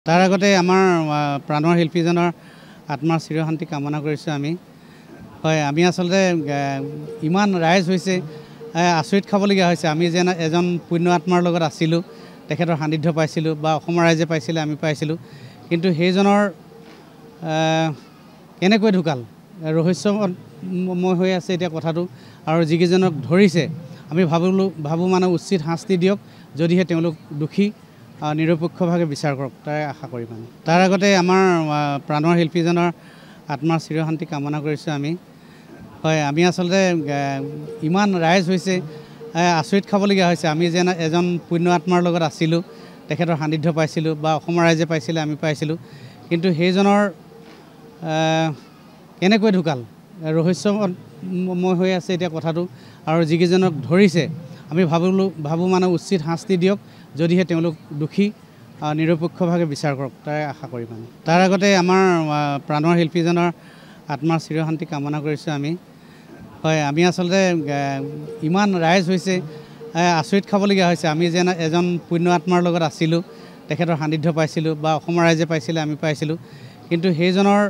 তাৰ আগতে আমাৰ প্ৰাণৰ শিল্পীজনৰ আত্মাৰ চিৰশান্তি কামনা কৰিছোঁ আমি। হয়, আমি আচলতে ইমান ৰাইজ হৈছে আচৰিত খাবলগীয়া হৈছে। আমি যেন এজন পুণ্য আত্মাৰ লগত আছিলোঁ, তেখেতৰ সান্নিধ্য পাইছিলোঁ বা অসমৰ ৰাইজে পাইছিলে, আমি পাইছিলোঁ। কিন্তু সেইজনৰ কেনেকৈ ঢুকাল ৰহস্যময় হৈ আছে এতিয়া কথাটো। আৰু যিকেইজনক ধৰিছে আমি ভাবোঁ মানে উচিত শাস্তি দিয়ক, যদিহে তেওঁলোক দোষী নিৰপেক্ষভাৱে বিচাৰ কৰক, তাৰে আশা কৰি মানে। তাৰ আগতে আমাৰ প্ৰাণৰ শিল্পীজনৰ আত্মাৰ চিৰশান্তি কামনা কৰিছোঁ আমি। হয়, আমি আচলতে ইমান ৰাইজ হৈছে আচৰিত খাবলগীয়া হৈছে। আমি যেন এজন পুণ্য আত্মাৰ লগত আছিলোঁ, তেখেতৰ সান্নিধ্য পাইছিলোঁ বা অসমৰ ৰাইজে পাইছিলে, আমি পাইছিলোঁ। কিন্তু সেইজনৰ কেনেকৈ ঢুকাল ৰহস্যময় হৈ আছে এতিয়া কথাটো। আৰু যিকেইজনক ধৰিছে আমি ভাবোঁ মানে উচিত শাস্তি দিয়ক, যদিহে তেওঁলোক দোষী নিৰপেক্ষভাৱে বিচাৰ কৰক, তাৰে আশা কৰি মানে। তাৰ আগতে আমাৰ প্ৰাণৰ শিল্পীজনৰ আত্মাৰ চিৰশান্তি কামনা কৰিছোঁ আমি। হয়, আমি আচলতে ইমান ৰাইজ হৈছে আচৰিত খাবলগীয়া হৈছে। আমি যেন এজন পুণ্য আত্মাৰ লগত আছিলোঁ, তেখেতৰ সান্নিধ্য পাইছিলোঁ বা অসমৰ ৰাইজে পাইছিলে, আমি পাইছিলোঁ। কিন্তু সেইজনৰ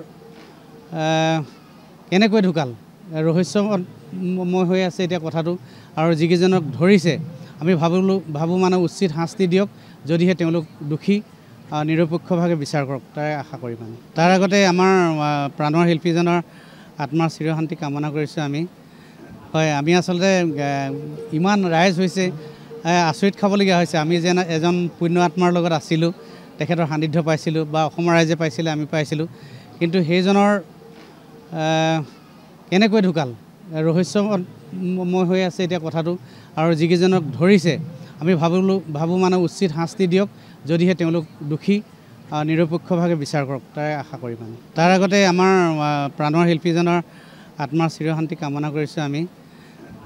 কেনেকৈ ঢুকাল ৰহস্যময় হৈ আছে এতিয়া কথাটো। আৰু যিকেইজনক ধৰিছে আমি ভাবোঁ মানে উচিত শাস্তি দিয়ক, যদিহে তেওঁলোক দোষী নিৰপেক্ষভাৱে বিচাৰ কৰক, তাৰে আশা কৰি মানে। তাৰ আগতে আমাৰ প্ৰাণৰ শিল্পীজনৰ আত্মাৰ চিৰশান্তি কামনা কৰিছোঁ আমি। হয়, আমি আচলতে ইমান ৰাইজ হৈছে আচৰিত খাবলগীয়া হৈছে। আমি যেন এজন পুণ্য আত্মাৰ লগত আছিলোঁ, তেখেতৰ সান্নিধ্য পাইছিলোঁ বা অসমৰ ৰাইজে পাইছিলে, আমি পাইছিলোঁ। কিন্তু সেইজনৰ কেনেকৈ ঢুকাল ৰহস্যময় হৈ আছে এতিয়া কথাটো। আৰু যিকেইজনক ধৰিছে আমি ভাবোঁ মানে উচিত শাস্তি দিয়ক, যদিহে তেওঁলোক দোষী নিৰপেক্ষভাৱে বিচাৰ কৰক, তাৰে আশা কৰি মানে। তাৰ আগতে আমাৰ প্ৰাণৰ শিল্পীজনৰ আত্মাৰ চিৰশান্তি কামনা কৰিছোঁ আমি।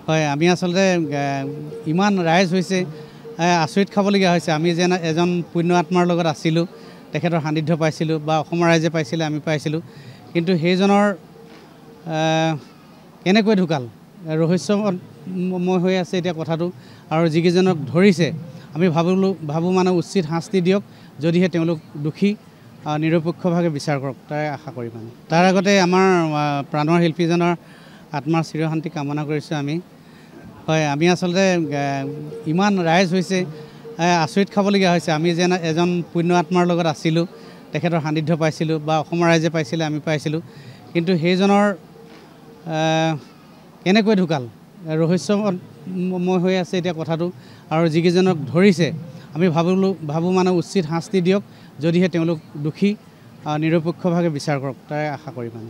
হয়, আমি আচলতে ইমান ৰাইজ হৈছে আচৰিত খাবলগীয়া হৈছে। আমি যেন এজন পুণ্য আত্মাৰ লগত আছিলোঁ, তেখেতৰ সান্নিধ্য পাইছিলোঁ বা অসমৰ ৰাইজে পাইছিলে, আমি পাইছিলোঁ। কিন্তু সেইজনৰ কেনেকৈ ঢুকাল ৰহস্যময় হৈ আছে এতিয়া কথাটো। আৰু যিকেইজনক ধৰিছে আমি ভাবোঁ মানে উচিত শাস্তি দিয়ক, যদিহে তেওঁলোক দোষী নিৰপেক্ষভাৱে বিচাৰ কৰক, তাৰে আশা কৰি মানে। তাৰ আগতে আমাৰ প্ৰাণৰ শিল্পীজনৰ আত্মাৰ চিৰশান্তি কামনা কৰিছোঁ আমি। হয়, আমি আচলতে ইমান ৰাইজ হৈছে আচৰিত খাবলগীয়া হৈছে। আমি যেন এজন পুণ্য আত্মাৰ লগত আছিলোঁ, তেখেতৰ সান্নিধ্য পাইছিলোঁ বা অসমৰ ৰাইজে পাইছিলে, আমি পাইছিলোঁ। কিন্তু সেইজনৰ কেনেকৈ ঢুকাল ৰহস্যময় হৈ আছে এতিয়া কথাটো। আৰু যিকেইজনক ধৰিছে আমি ভাবোঁ মানে উচিত শাস্তি দিয়ক, যদিহে তেওঁলোক দোষী নিৰপেক্ষভাৱে বিচাৰ কৰক, তাৰে আশা কৰি মানে।